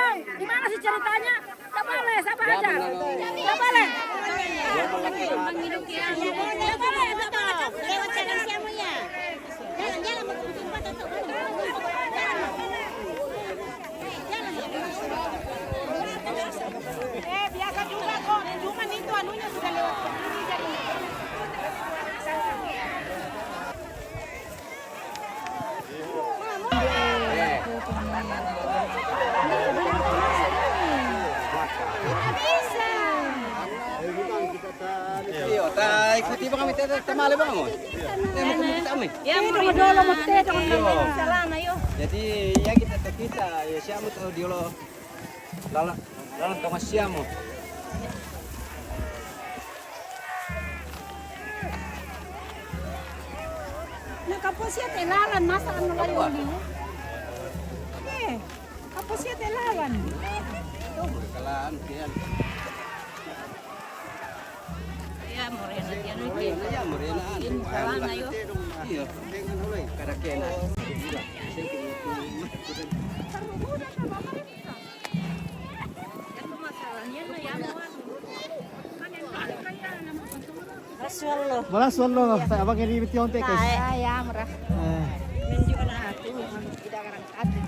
tolong. Gimana sih ceritanya? Gak boleh, siapa aja? Gak boleh. Gak boleh, Lewat jalan siamu ya. Jalan mau ke tempat atau biasa juga kok. Cuman itu anunya sudah lewat begini jadi. Iyo, ta ikuti ba kami tamali ba mo? Kami. Ya, mau dolo mo te dengan salah ayo. Jadi ya kita ya siamu tuh diolo lalang tong siamu. Na kapos siya telalan masa ano lagi uli. Kapos siya telalan. Kalaan kian. ya morena dia no Ya morena. salah ayo. Iyo. Kada kena. Rasulullah. Wala swallo sa abang ini biti onte guys. Ya, merah. Menunjukkan aku tidak orang hati.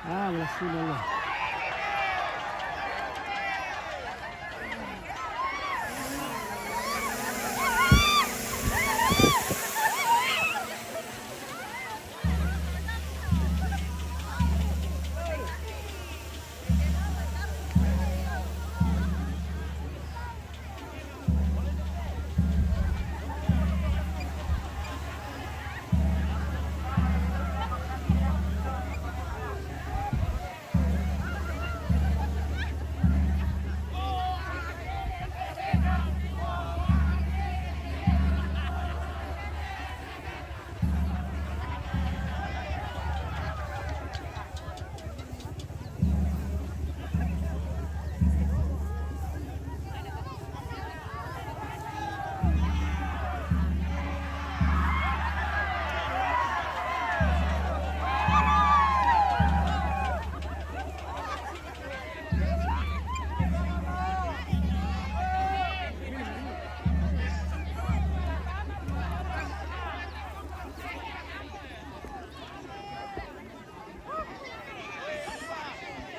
Ah, wala swallo.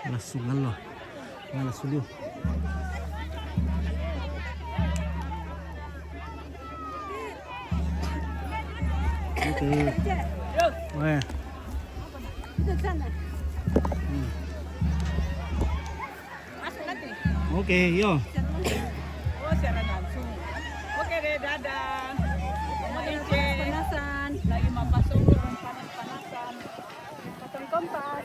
Wala swallo. Wala swallo. Okay. Wah. Oke, yo. Oh, secara langsung. Oke deh, dadah. Panas-panasan. Lagi mapasok panas-panasan. Pasang kompas.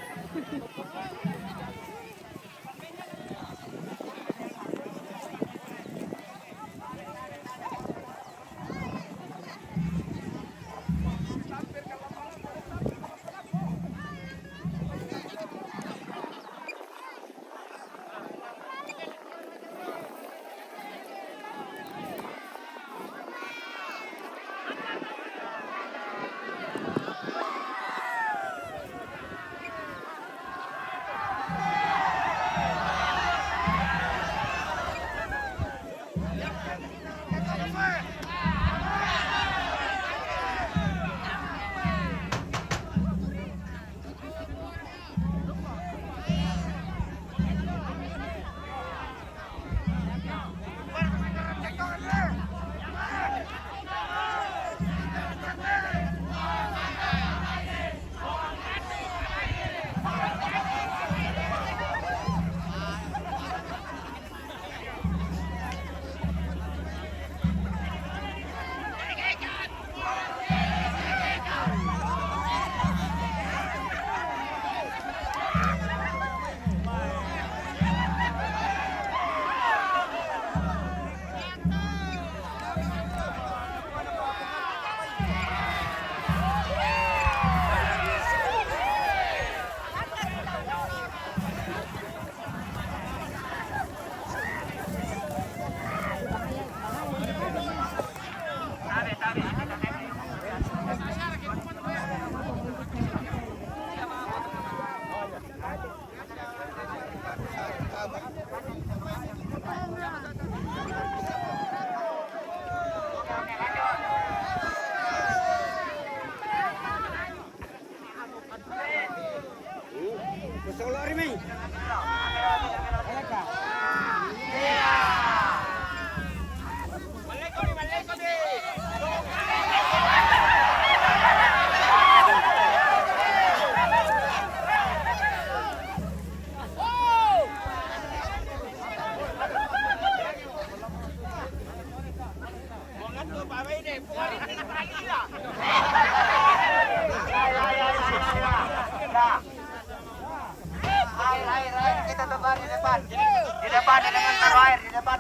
Kita tebar di depan. Di depan taruh air, di depan.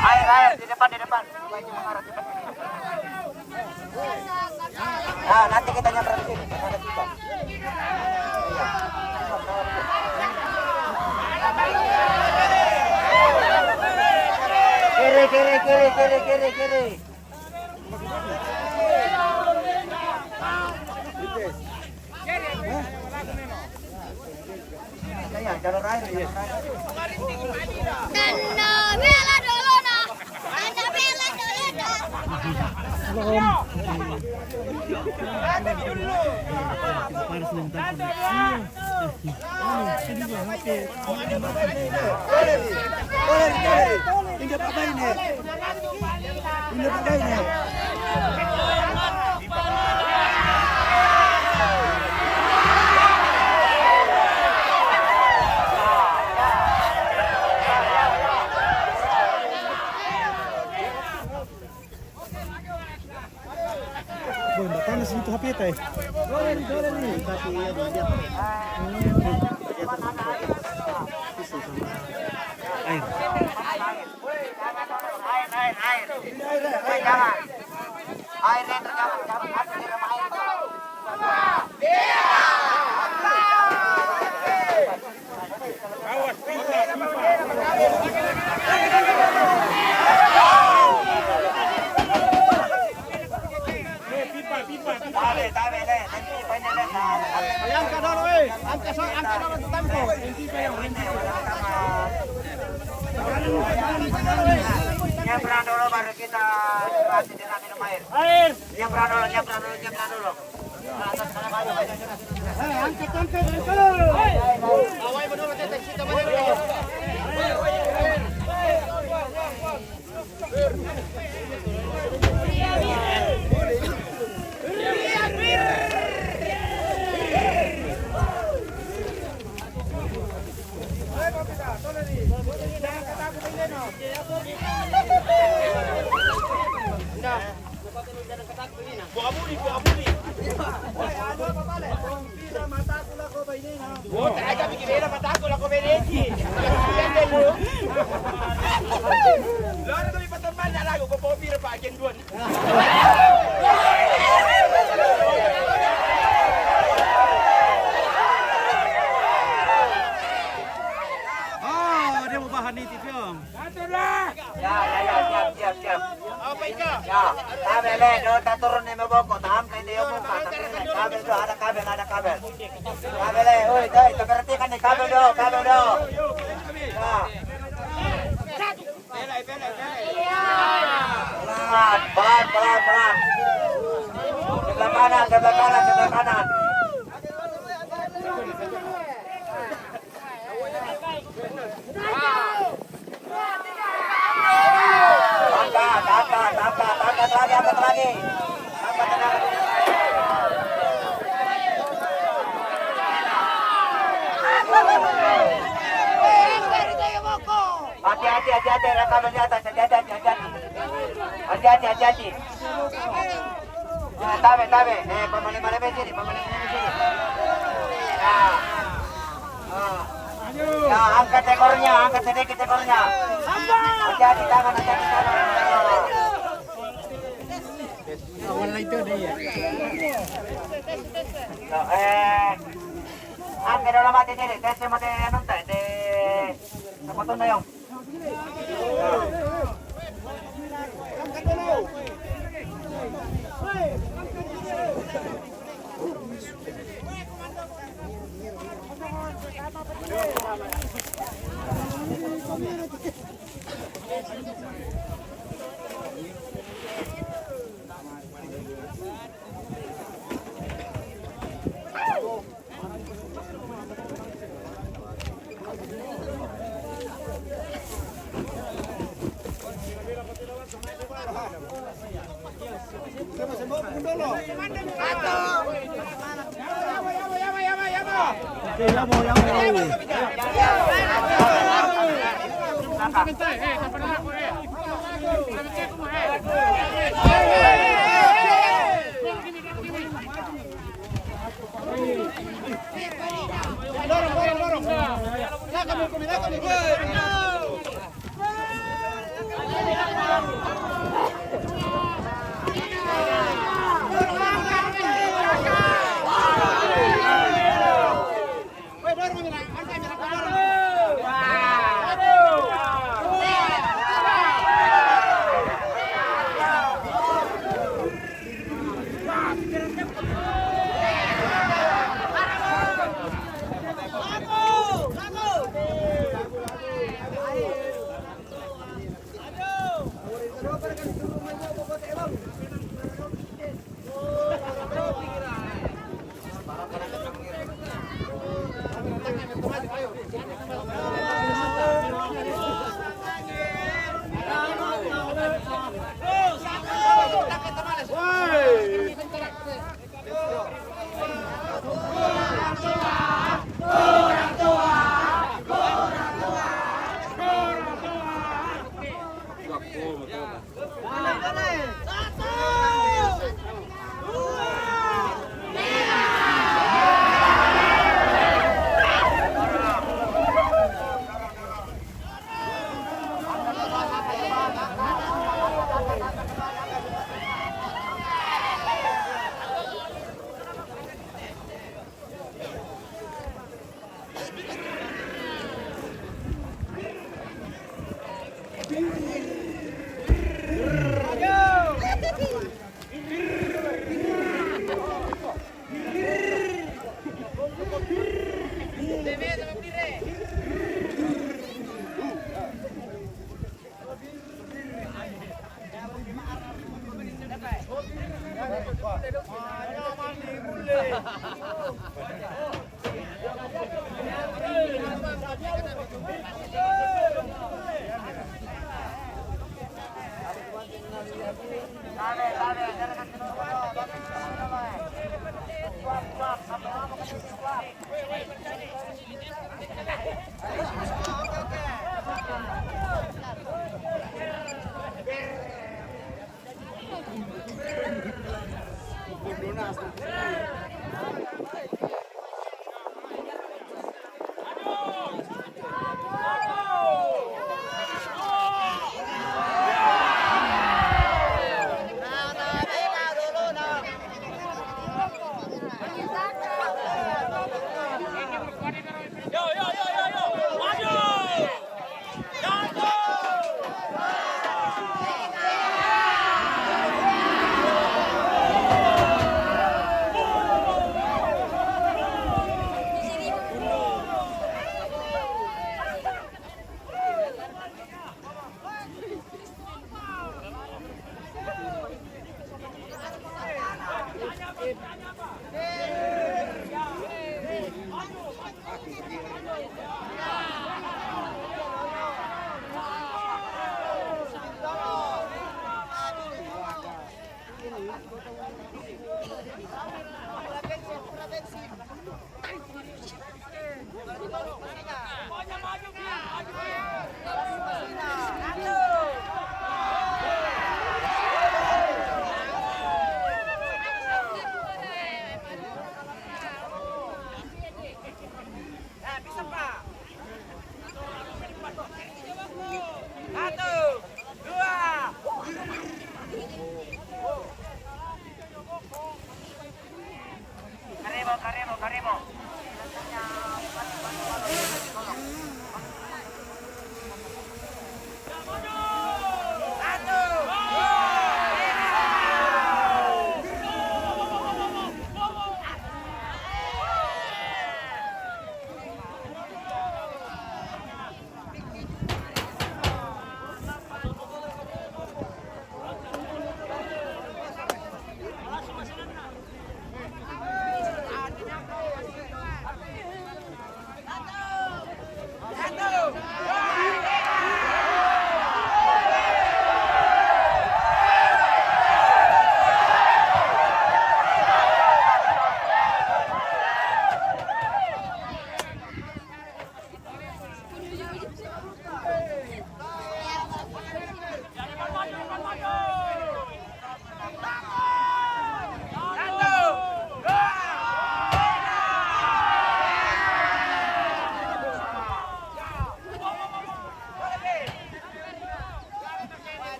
Air di depan. Nah, nanti kita nyamper di sini. Ada kita. Kiri. Ya, jalur air. Bela dulu nah. Anda bela dulu nah. Panas lintang. Panas dito hapit eh. Dole nih. Tapi ya dia. Air. Angkat dulu, angkat dulu tempo. Nyamperan dulu baru kita istirahat dengan minum air. Nyamperan dulu. Atas sana maju. Angkat dulu. Awai menurut detek kita menurut. Dia mau bahan nih TV om. Siap. Ya, kabel do turun ni maboko tam kay dia mo ka kabel do ada kabel. Kabel oi dai perhatikan ni kabel do. Ya. Pelan. Sebelah kanan. Angkat lagi. Hati-hati, rekaman di atas, hati-hati. Tabe. Pemain sini. Ya, angkat sedikit ekornya. Hati-hati tangan. Wala itu dia. Angkat dulu mati diri. Tes mati nonton. Sepotong na yung. Angkat dulu.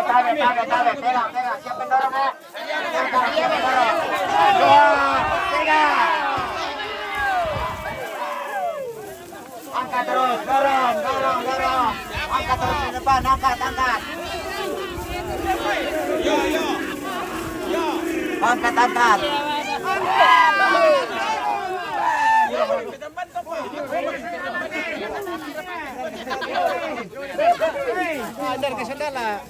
Tabe, pegang, siap mendorong ya. Siap mendorong. 2, 3. Angkat terus, dorong. Angkat terus ke depan, angkat. Angkat. Andar ke sandala.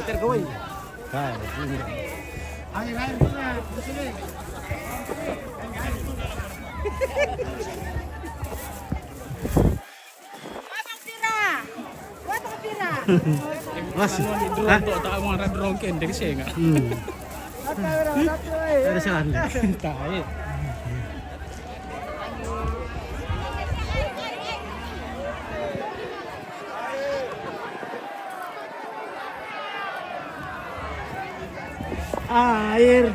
Tergawin. Hai, ini. Ayo punya di sini. Mas, tak mau ada drongken dari saya enggak? Ada salah. Tak. Air.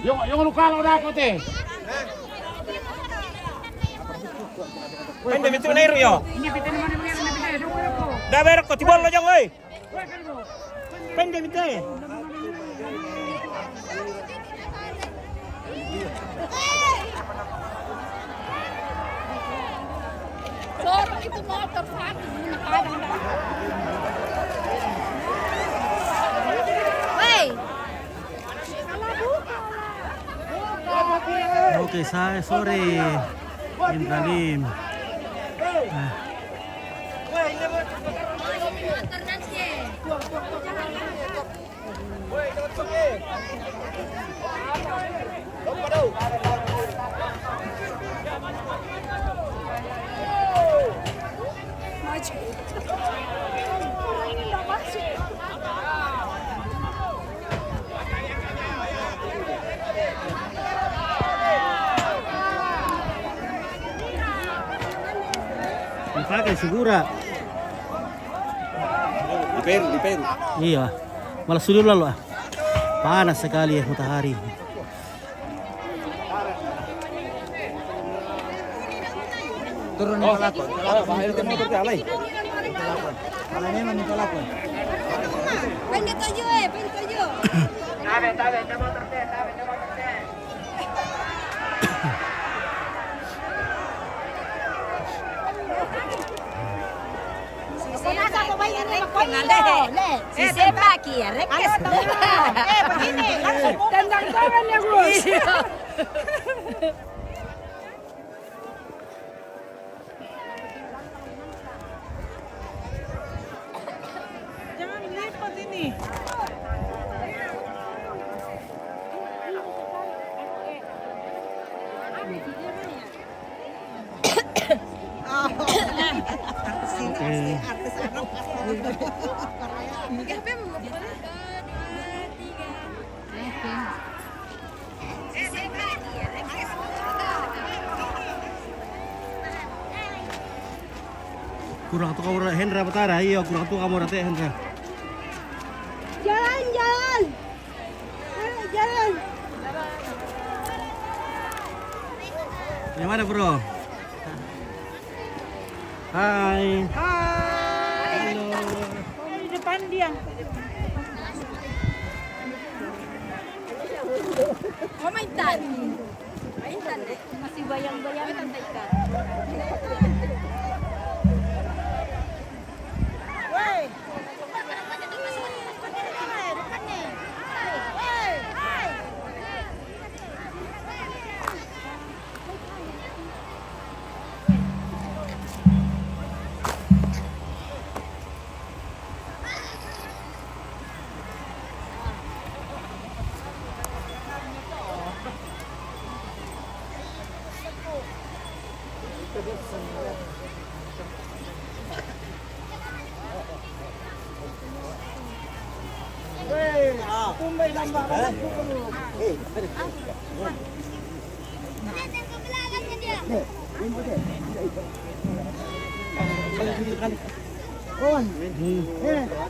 Yung lokal udah ako te. Pende mitu nairu yo. Da ber ko tibol lo jong oi. Pende mitu. Sorry, itu motor satu. Wey. Oke, saya sore Indralim. Dipakai segura. Di Peru. Iya. Malah sudah lalu ah. Panas sekali ya matahari. Turun ni kalakon. Bahaya ke motor ke alai. Kalau ini mana kalakon? Pende tujuh. Tabe, motor teh. Si sepa aquí, rekes. Begini, tendang tangan ya, Gus. Jangan lipat ini. Kurang tuh kamu Hendra Batara, iya kurang tuh kamu rate Hendra. Jalan, jalan. Ayo, jalan. Yang mana bro? Hai. Halo. Di depan dia. Oh, maintan. Maintan deh. Masih bayang-bayang tante ikan. Woi.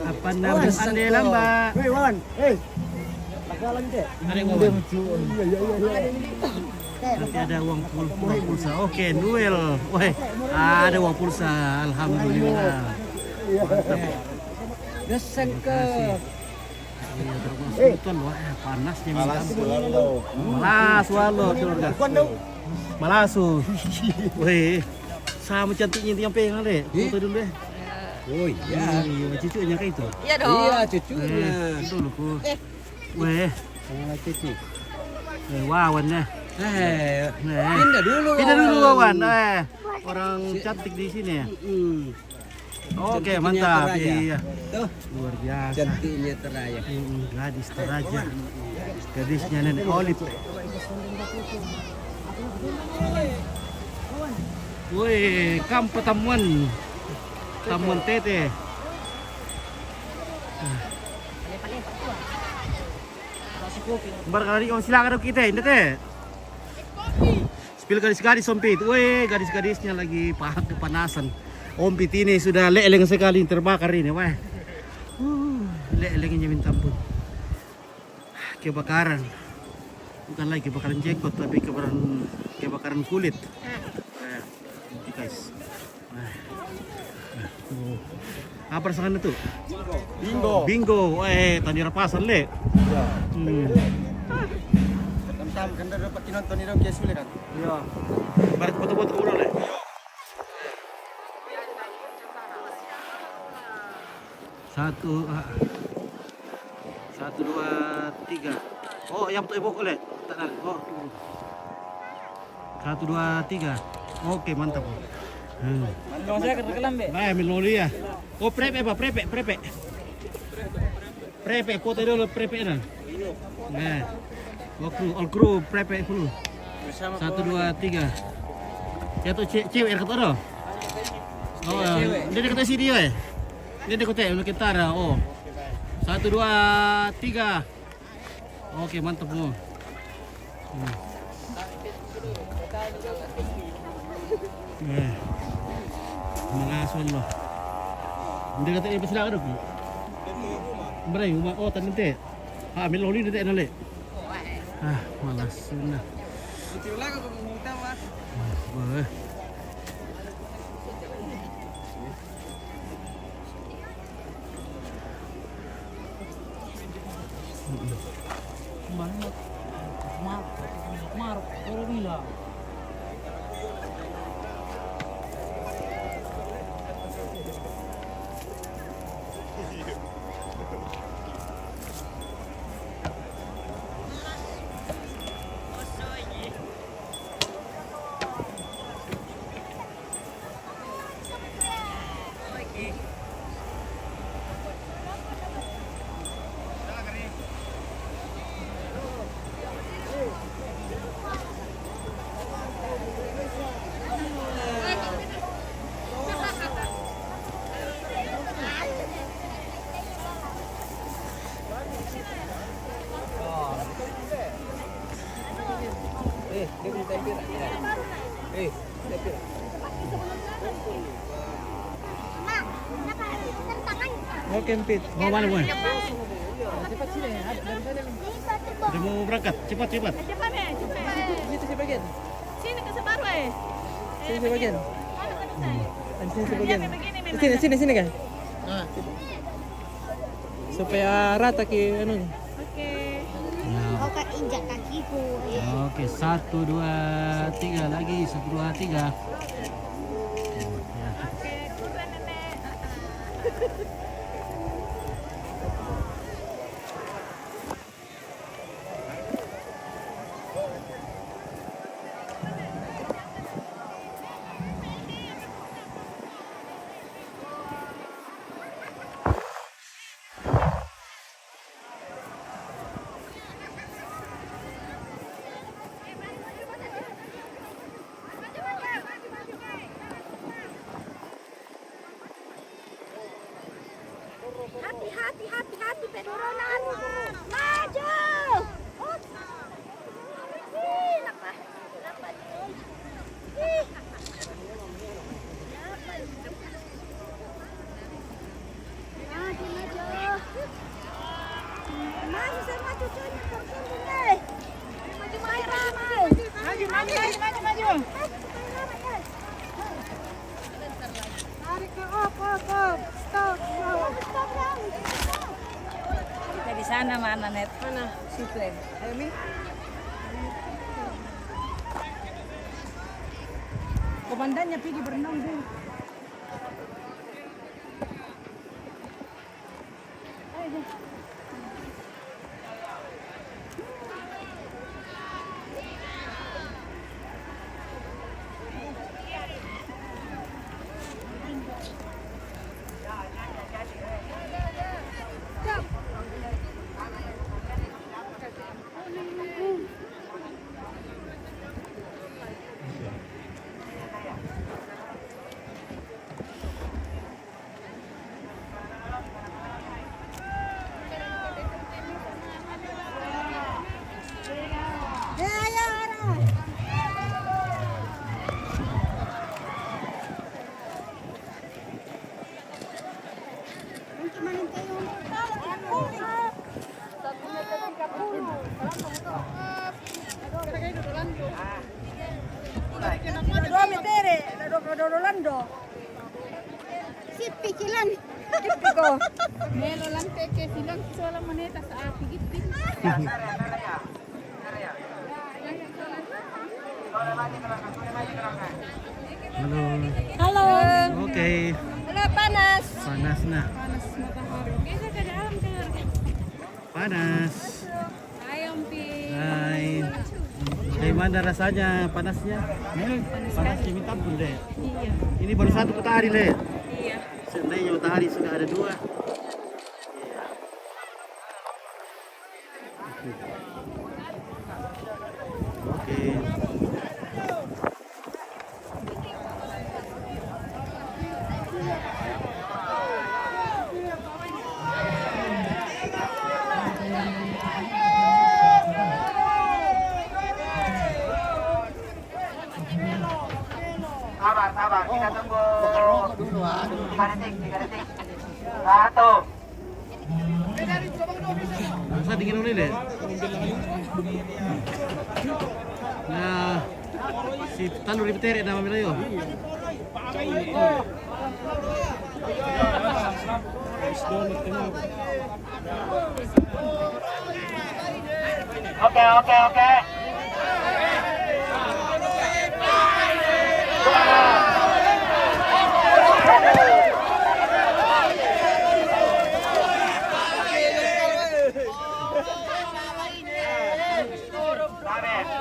Apa nama anda lamba? Hei Wan, hei. Bakalan deh. Ada uang. Nanti ada uang pulsa. Oke, duel. Wah, ada uang pulsa. Alhamdulillah. Gesek ke. Iya, terus wah panasnya minta ampun. Malas walo keluarga. Malasu. Weh, sama cantiknya yang pengen deh. Foto dulu deh. Oh iya. Iya, cucunya kayak itu. Iya dong. Iya cucunya. Dulu ku. Weh, Sama cucu. Wawan ya. Pindah dulu. Pindah dulu Wawan. Orang cantik di sini ya. Oke, Cantiknya mantap. teraja. Iya. Tuh, Luar biasa. cantiknya teraya. Gadis teraja. Gadisnya Nenek Olip. Woi, kam pertemuan. Tamuan Tete. Barangkali oh silakan dong kita, ini teh. Spill gadis-gadis Ompit. Woi, gadis-gadisnya lagi kepanasan. Ompit ini sudah leleng sekali terbakar ini, wah. Lelengnya minta ampun. Kebakaran. Bukan lagi kebakaran jenggot tapi kebakaran kulit. Guys. Apa rasakan itu? Bingo. Bingo. Tadi rapasan le. Iya. Tam kan dapat nonton ini kayak sulit kan. Iya. Barat foto-foto ulang le. Satu, dua, tiga. Oh, yang betul ibu le. Tak ada. Oh. 1, 2, 3. Oke, mantap. Kalau saya ketekelan be. Baik, meloli ya. Oh, prepe apa? Prepe. Prepe, foto dulu prepe nah. Nah. All crew prepe dulu. 1, 2, 3. Ya tuh cewek kata orang. Oh, dia dekat sini ya. Dia dekat untuk kita oh. 1, 2, 3. Oke, mantap bu. Mengasun loh. Dia kata ini pasal ada bu. Berai rumah oh tadi nanti. Ambil loli nanti nale. Malas sudah. Boleh. Maruk, orang bilang. Mau kempit. Mau mana boy? Cepat sini. Dari sana. Udah mau berangkat, cepat. Cepat ya, cepat. Situ sebagian. Sini ke separuh ya. Sini sebagian. Sini sebagian. Begini, Sini kan. Supaya rata ke anu. Oke. Oh, Kak, injak kakiku. Oke, 1, 2, 3 lagi, 1, 2, 3. Oke, keren nenek. Hati, penurunan. Maju. Maju sama cucunya terkini. Maju. Tarik ke op. Stop. Kita di sana mana net? Mana? Situ. Ayo Mi. Komandannya pergi berenang dulu. Pikilan. Ko. Melo lang teke silang sola moneta sa ati gitpit. Halo. Halo. Oke. Halo, panas. Panas na. Panas matahari. Bisa ke dalam keluar. Panas. Hai Ompi. Hai. Gimana rasanya panasnya? Panasnya minta ampun deh. Iya. Ini baru 1 matahari le. Iya. Seandainya matahari sudah ada 2. Oke. Sabar, kita tunggu. 3 detik. 1. Masa dingin ulit le. Nah, si Talur Ribetere nama Milayo. Oke.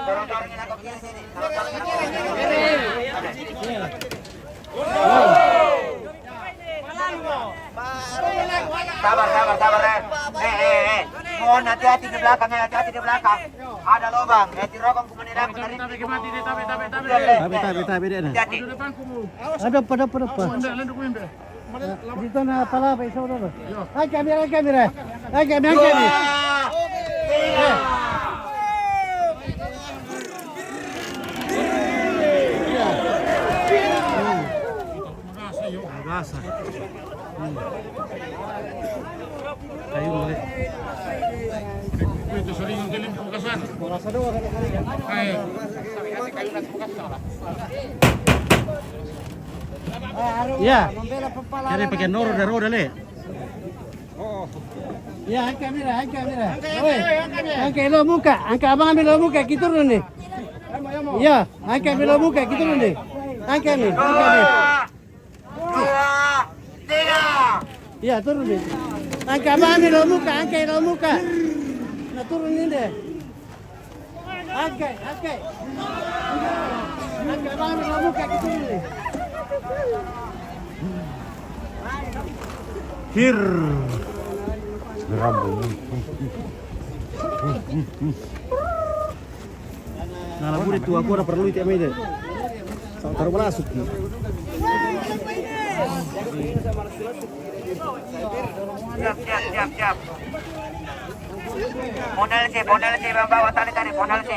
Dorong-dorongin aku ke sini. Sabar. Mohon hati-hati di belakang. Ada lubang. Dirokong kemudian aku dari Tabi dia na. Hati. Ada pada. Dito na pala pa isa ulo. Ay kamera. Ay kamera. Agasa. Kayu boleh. Itu sering ngiling pemekasan. Hai. Ya. Cari pakai noro dan roda le. Ya, angkat kamera. Oi, angkat lo muka, angkat abang ambil lo muka, kita turun nih. Ya, angkat ambil lo muka, kita turun nih. Angkat nih. 2, 3. Ya, turun nih. Angkat abang ambil lo muka, angkat lo muka. Nah, turunin deh. Angkat. Angkat abang ambil lo muka, kita turun nih. Hir. Nah, labu itu aku ada perlu itu deh. Taruh masuk. Siap. Modal C bawa tali, modal C.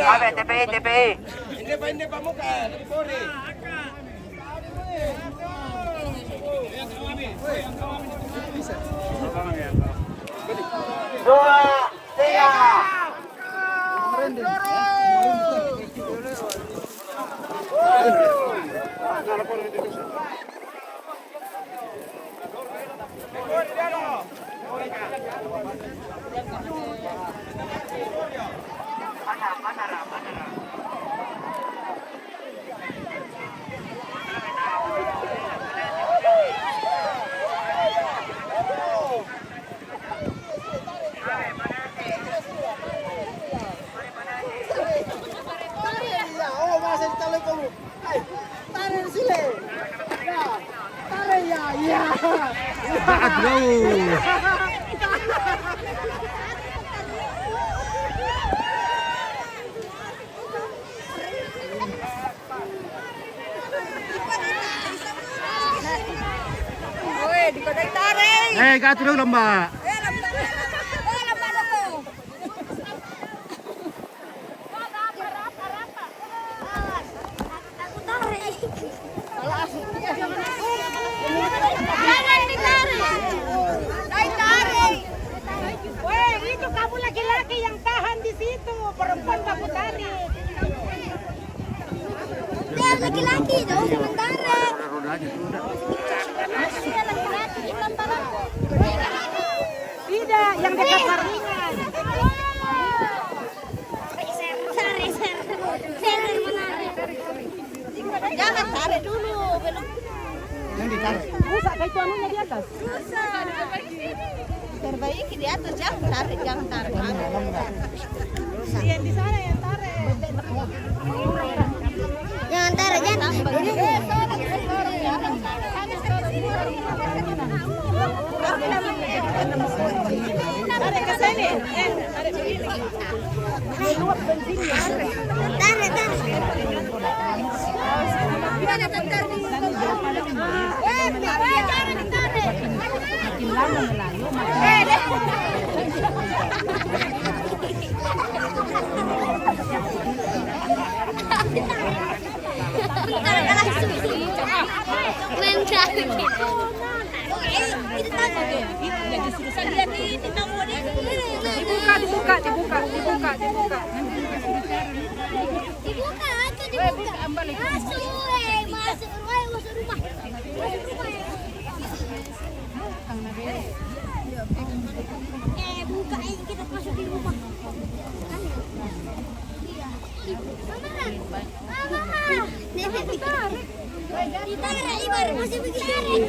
Abe, TPI. Ini Pak Muka, dari Polri. Dua, tiga. Saat jauh. Gato dong lomba. Jangan ditarik. Tarik. Weh, itu kamu laki-laki yang tahan di situ. Perempuan kamu tarik. Dia laki-laki dong sementara. Laki-laki sementara. Tidak, yang dekat saringan. Seri menarik. Jangan tarik dulu, belum. Yang ditarik. Rusak kayak itu anunya di atas. Terbaiki di atas, jangan tarik. Yang di sana yang tarik. Jangan tarik, jangan. Tarik ke sini. Tarik begini. Tarik. Gimana tarik? Jangan ditarik. Makin lama melayu, dibuka. Masuk rumah. Buka kita masuk di rumah. Ditarik Ibar masih begini.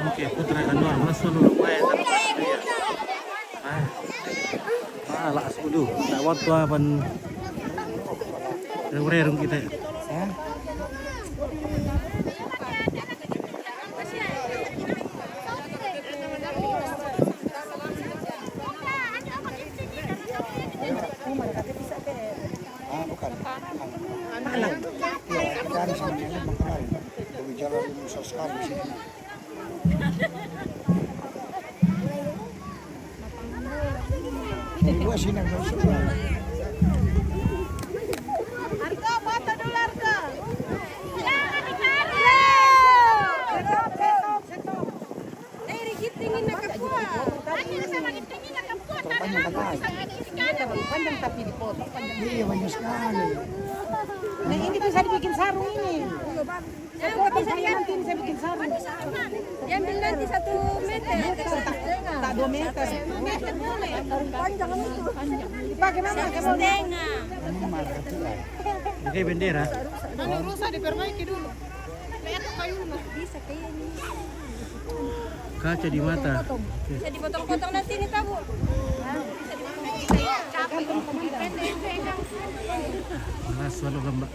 Oke, Putra Anwar masuk dulu. Lah, sudah. Tak waktu apan. Rerung kita. Arto, foto dulu Arto. Jangan ditarik. Stop. Rigitingin na kapwa. Lagi na sama gitingin na kapwa. Panjang tapi dipotong. Iya, banyak sekali. Nah ini bisa dibikin sarung ini. Tapi saya nanti bisa bikin sarung. Diambil nanti 1 meter. Tak 2 meter. 2 meter boleh. Panjang itu. Dipakai mana? Setengah. Oke, bendera. Kalau rusak diperbaiki dulu. Lihat kayunya. Bisa kayak ini. Kaca di mata. Bisa dipotong-potong nanti nih tabu. Malas walau lembak.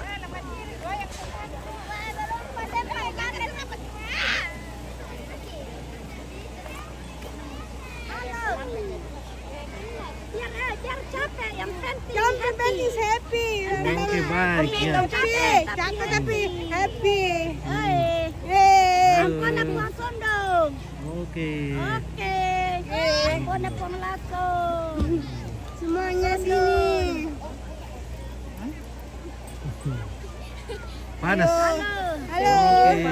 Biar capek yang penting. Yang penting happy. Oke, baik ya. Capek tapi happy. Aku anak langsung dong. Oke. Oke. Aku anak langsung. Semuanya sini. Panas. Halo. Oke.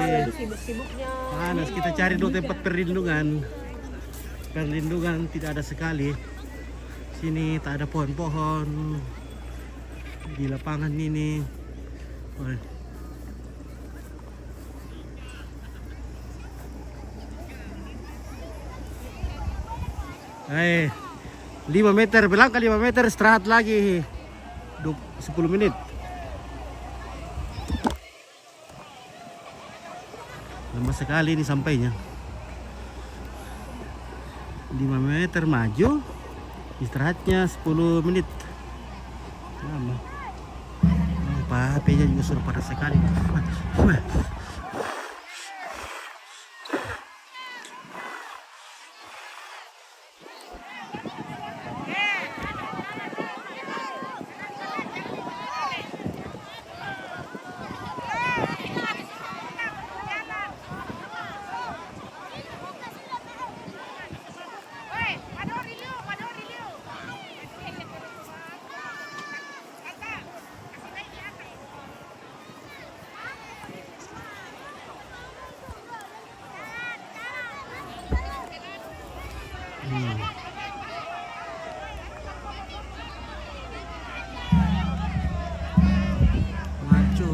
Panas. Kita cari dulu tempat perlindungan. Perlindungan tidak ada sekali. Sini tak ada pohon-pohon. Di lapangan ini. Hai, 5 meter, bilang ke 5 meter, istirahat lagi 10 menit. Lama sekali ini sampainya. 5 meter maju, istirahatnya 10 menit. Lama. HP-nya juga sudah panas sekali. Maju.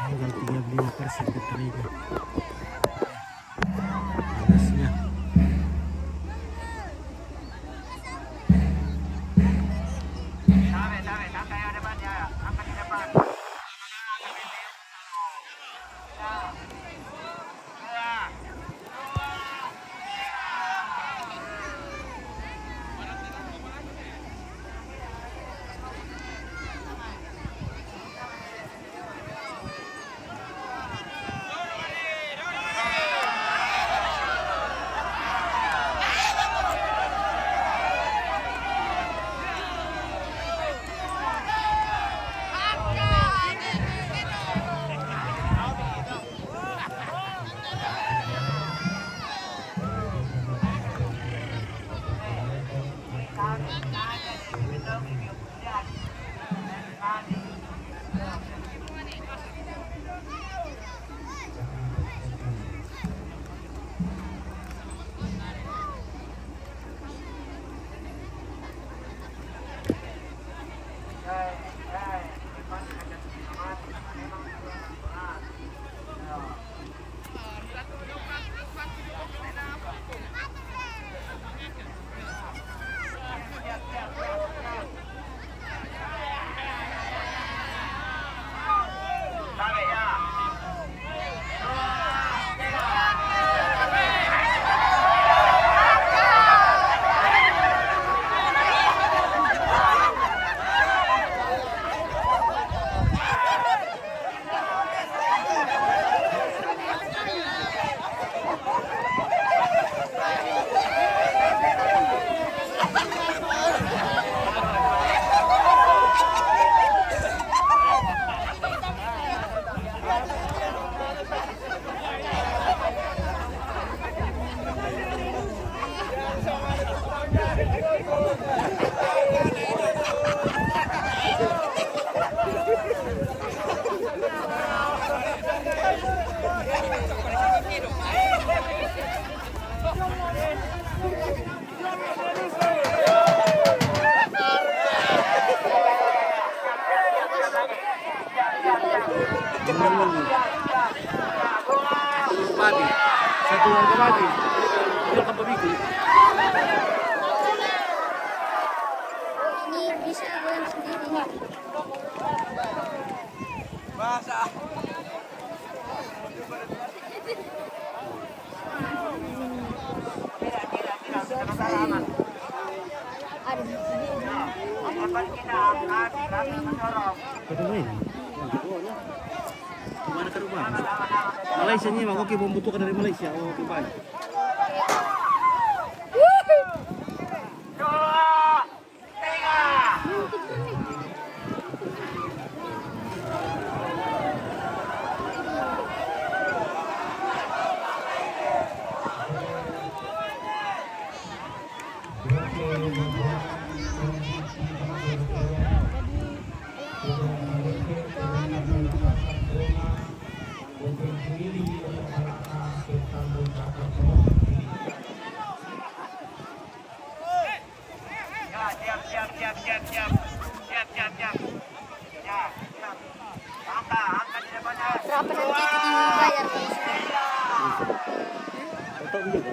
Tinggal 35% baterainya. Panasnya. Mati. Satu warga mati. Dia kapal biku. Ini bisa goyang sendiri. Ada di sini. Betul ini. Kemana ke rumah? Malaysia ni mak okey membutuhkan dari Malaysia. Oh, okey baik. Berapa nanti dibayar? Betul juga.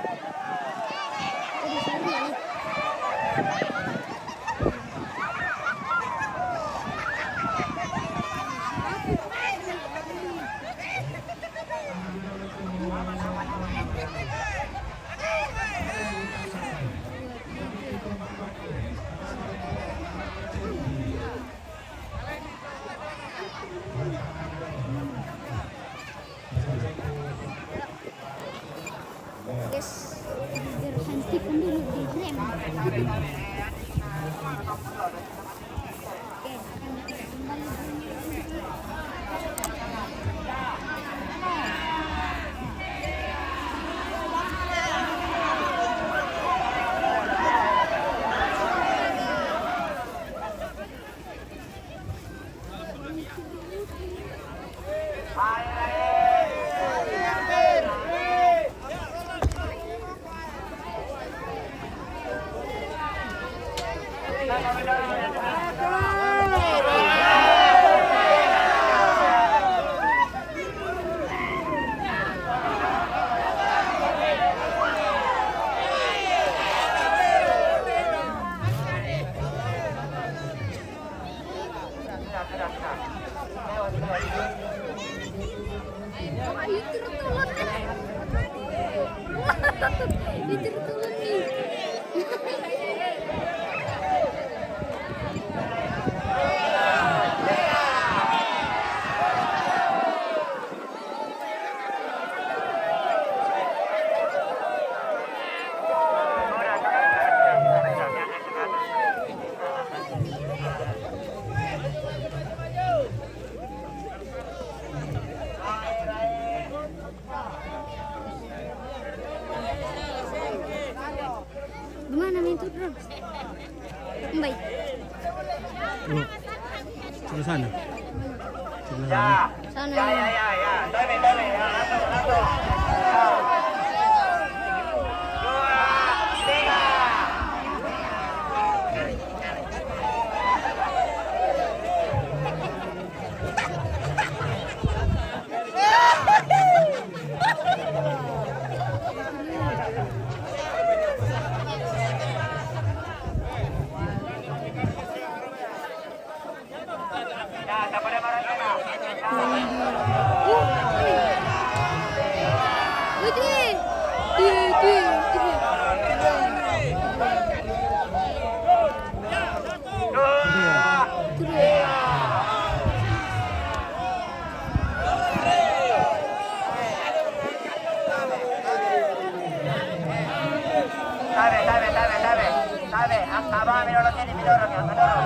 Guys, berhentikan dulu di rem. Gimana nih itu, Bro? Baik. Oh. Sebelah sana. Sebelah Ya. sana. Sana. Ya. Dame. Ya, satu. 2, 3. Ya, tak boleh marah sana. Sabe, hasta abajo, mira lo tiene, mira lo que hasta abajo.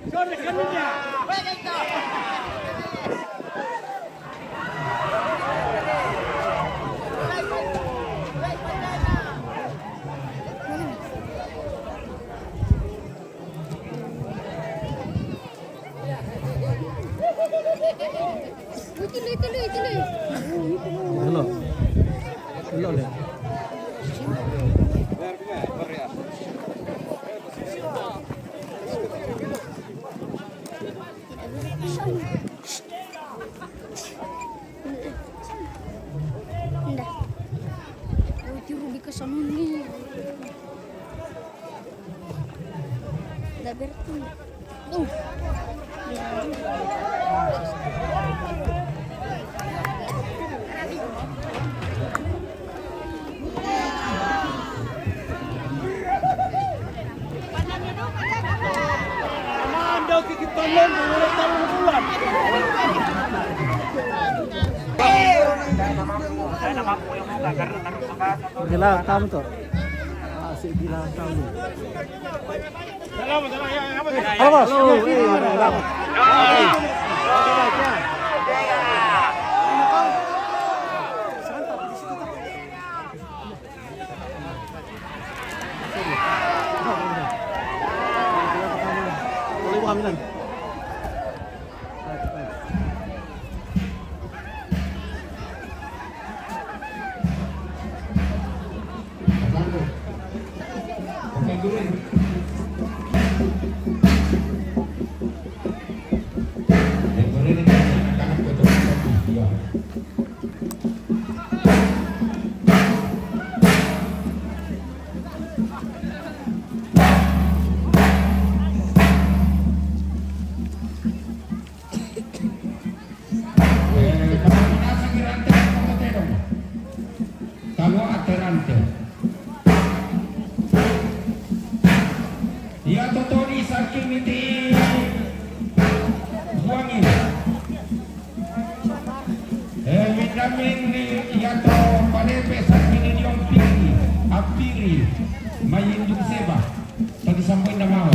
Corre, camina. Enggak. Oh, rugi ke sana nih. Udah berarti. Tuh. Gila tamu tuh. Asik gila tamu. Halo bos. Boleh buka Milan. Ya totoni saking iti buangin. Vitamin ya to panepe saking ini yung pili, apiri, mayindong seba. Tadi sampai nama.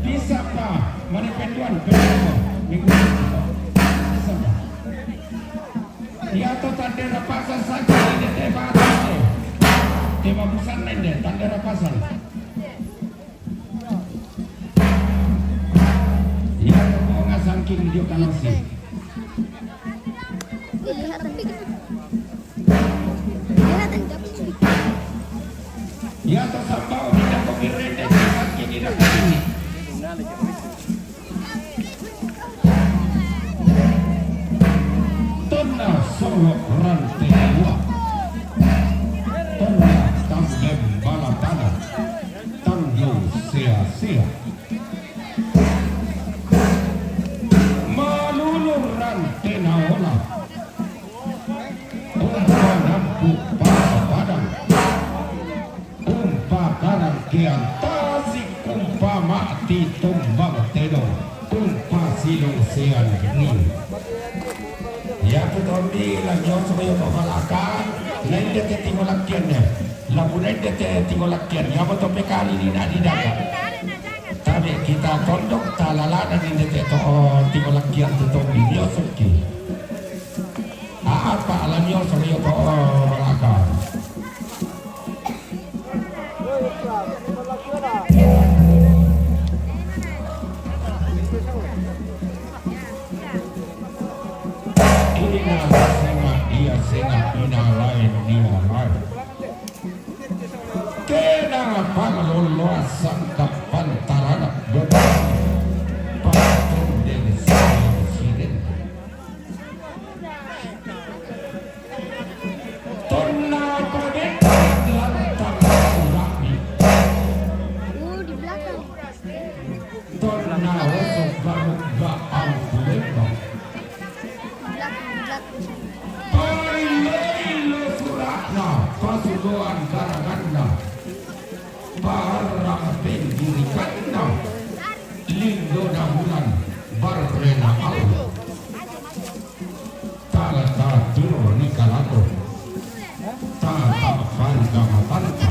Bisa pa manependuan kedua minggu. Bisa pa. Ya to tanda rapasan saking ini teba. Tema busan nende tanda rapasan. Ya mau ngasangking dia kanasi. Ya to sambao kita pengirende saking ini ini. Tona solo rantewa. Sia-sia maluluran tenaola umpa nampu padang umpa karang kian tasik umpa mati tumbang tedo umpa silong sian ni ya kutondi lanyo sumayo pamalakan nende te tingolakian ne labu nende te tingolakian ya beto pekali di daga tapi kita tondok talala dan ini teto tingolakian teto video suki apa alamnya sumayo pamalakan ini nah dia senga ina lain dia lain kena pangluluasan kapan tarana beban patun dari presiden tona pendeta lantang urami di belakang. tona osok baruga ampuleno Pailo suratna pasudoan karanganna barang penjurikanna lindo bulan barrena au talata tiro nikalato tata fanta matanta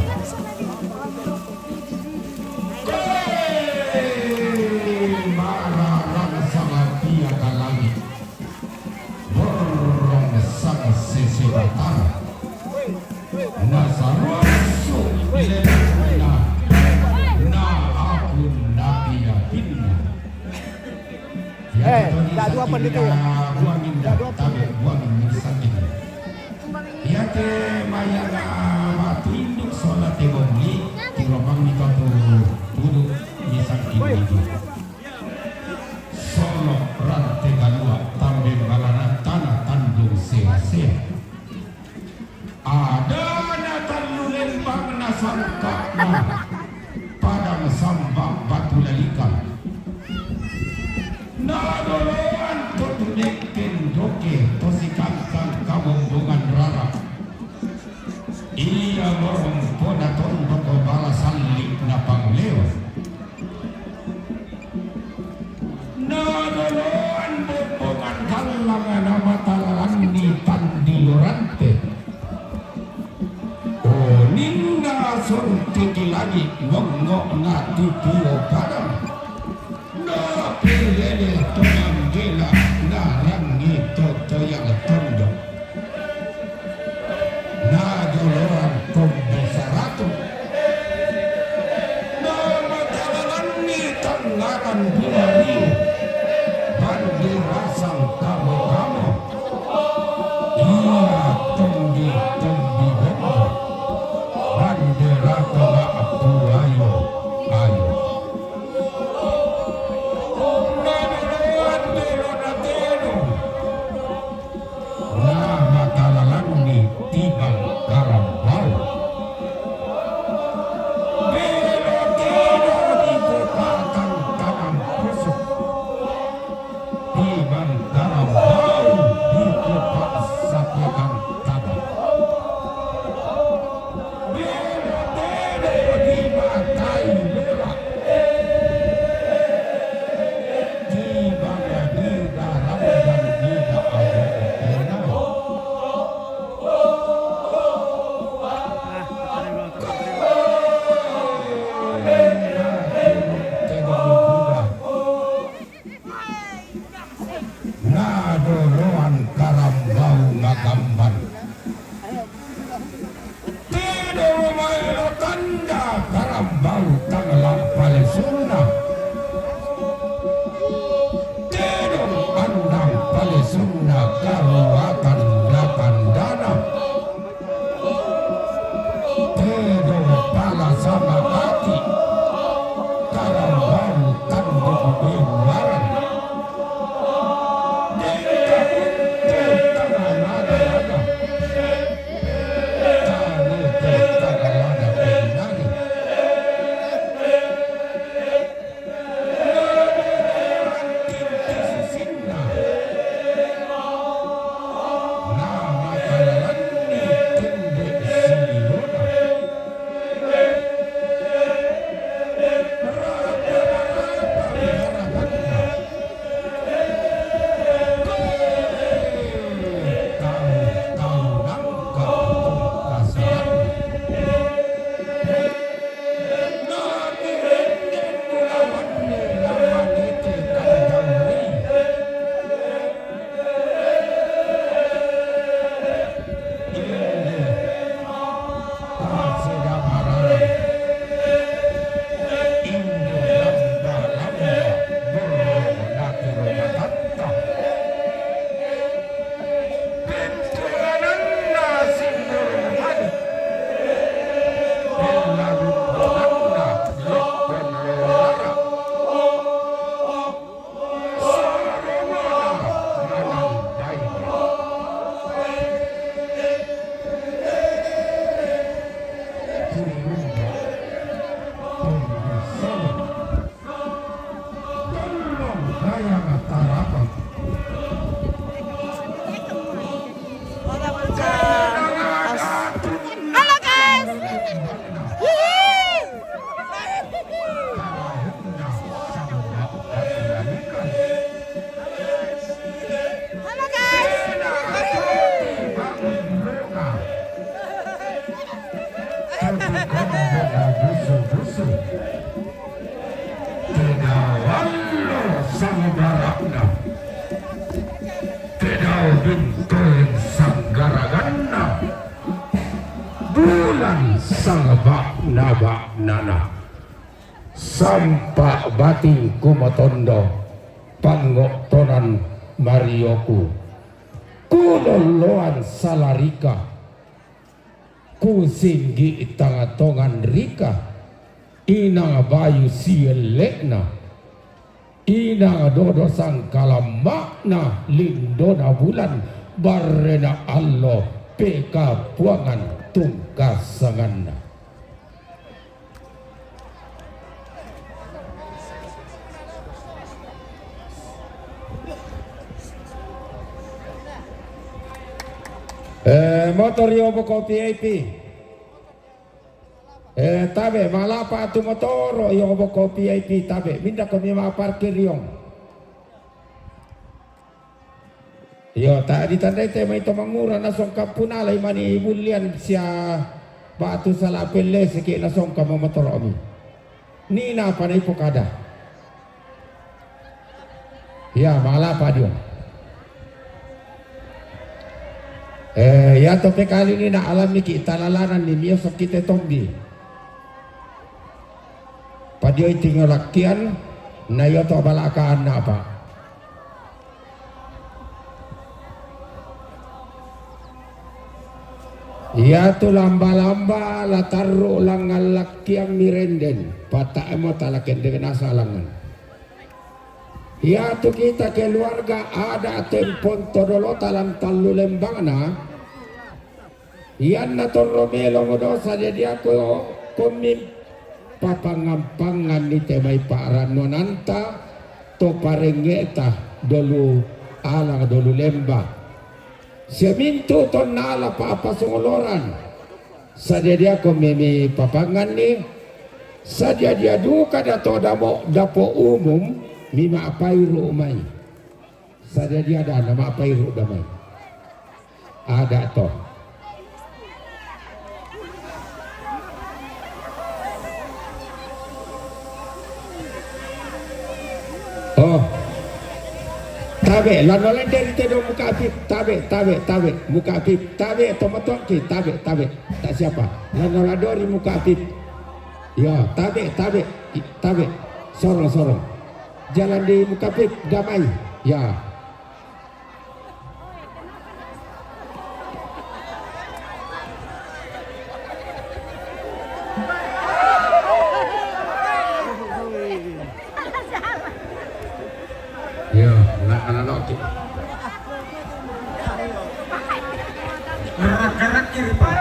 mararang sama pia kalangi borong sama sisi batara nasarosu ilena na akun nabiya hinna Tak dua apa dia tu? buangin dah tapi buangin sakit sih. Ada natan lulembang nasangka padang sambang batu lalikan. Nadoloan tutulekin doke tosikangkang kabumbungan rara. Ia borong podaton toko balasan lik na pangleo. Nadoloan bumbungan kalangan nama talalan di pandilurante. Oh ninga sortiki lagi ngok na titio kadang. Na pilele tonang gila na rangi toto yang tondo. Na doloran kombe saratu. Na matalalan ni tangakan buari. Bandi rasang kamu. Iya tombi bomo. Bandi rata apu ayo. Bulan sangbak nabak nana sampak bating kumotondo panggok tonan marioku kuloloan salarika ku singgi tangatongan rika inang bayu sielekna inang dodo sang kalam makna lindona bulan barena Allah peka puangan tungkasangan. Motor yo boko PIP. Tabe malapa tu motor yo boko PIP tabe minda kami ma parkir yong. Yo tak ditandai tema itu mangura nasong kapuna lai mani bulian sia batu salah pele sikit nasong kama motor kami. Ni na panai pokada. Ya malapa dia. Ya tope kali ini nak alami kita lalaran ni mio sakit tonggi. Padio tinggal lakian na yo to balakaan na apa. Ya tu lamba-lamba lataru langal lakian mirenden pata emo talaken dengan asalangan. Ya tu kita keluarga ada tempon todolo talang talu lembangna. Yan na toromelo ngodosa jadi aku komim papangampangan ni temay paran nonanta to parengeta dolu alang dolu lemba. Semintu ton nala pa pasungoloran. Sadia dia komimi papangan ni. Sadia dia duka dato dapo umum. Mima apairu umay. Sada dia ada nama apairu damay. Ada to. Oh. Tabe, lalu dari tedo muka apip. Tabe, muka apip. Tabe, tomatok ki. Tabe. Tak siapa. Lalu dari muka apip. Ya, tabe. Sorong. Jalan di muka pit damai ya. Ya, anak-anak kita. Gerak kiri Pak.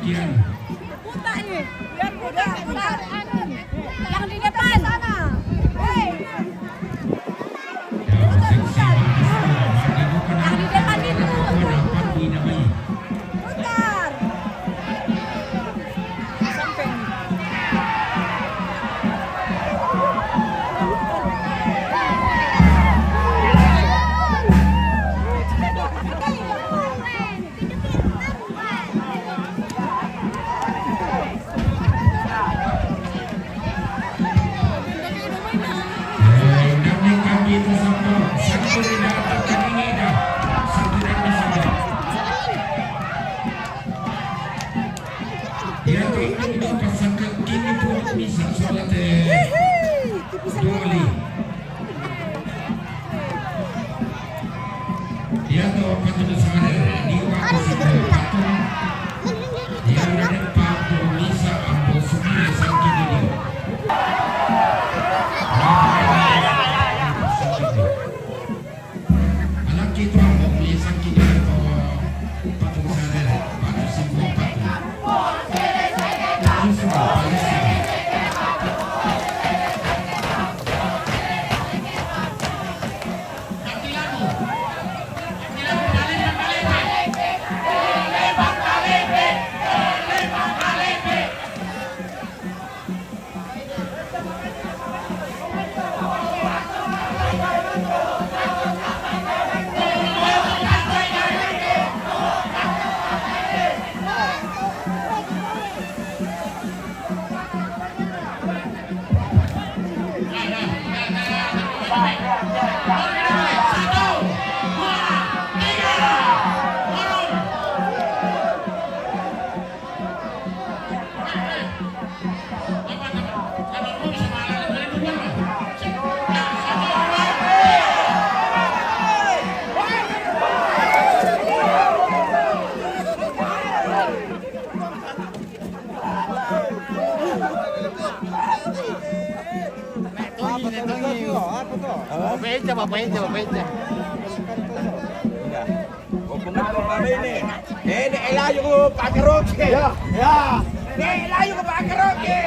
sekian. Putar ini. Biar putar. Yang di depan sana. Hei. Yang di depan itu. Putar. Sampai. Elayo ko Pak Karaoke. Ya. Elayo ko Pak Karaoke.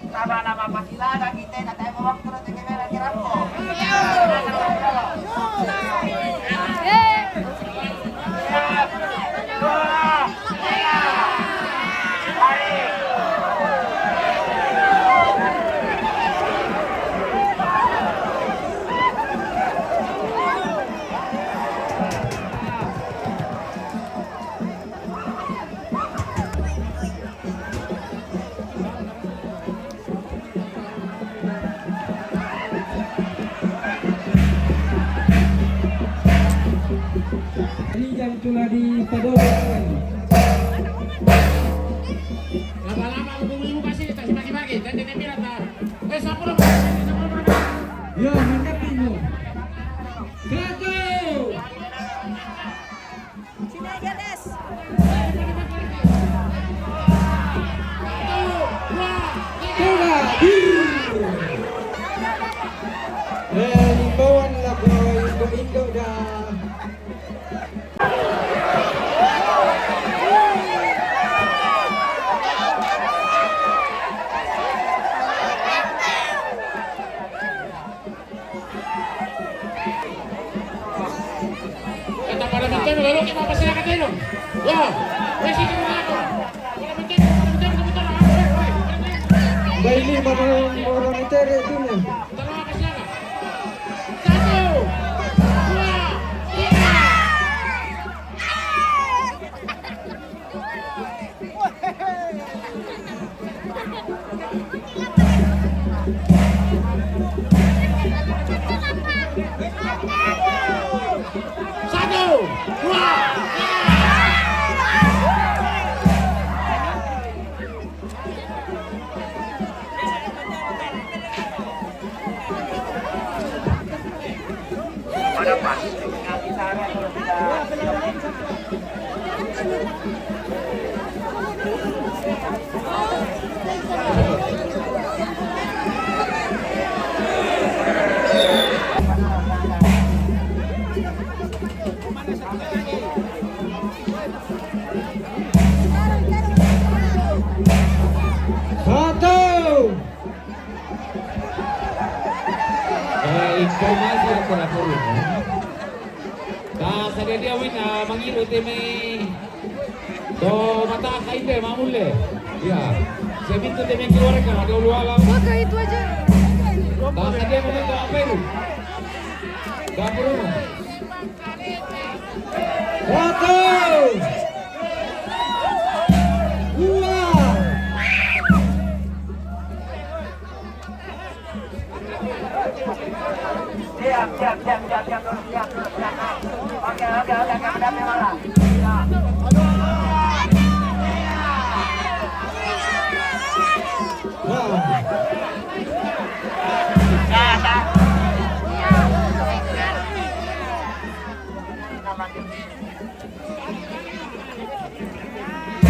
Sama-sama pasilada kita na tayo mawakto na tingin na kirap ko. Yang telah dipadokan. Lama-lama ibu kasih kasih bagi-bagi dan jadi bilang tak. Sepuluh. Ya, mendapatnya. Satu. Sini aja, Des. Tiga. Himbauan lagu Indo dah. Kita pada betul lalu kita pasang ke Ya, sini aku. Baili orang itu itu nih. Informasi yang lapor. Sa dia win mangiru may do mata kaite mamule. Ya. Sebito may kiwara ka do luala. Maka itu aja. Sa dia momento apa itu? Gapuro. Satu. Dua. Siap. Oke, berapa malah?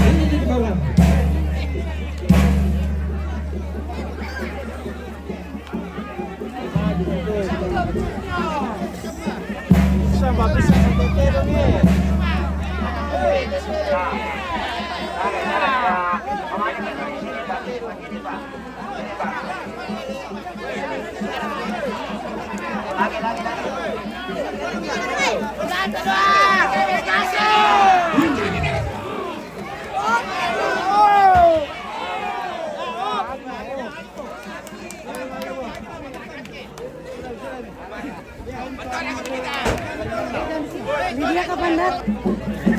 Ini di bawah. Media kapan dat?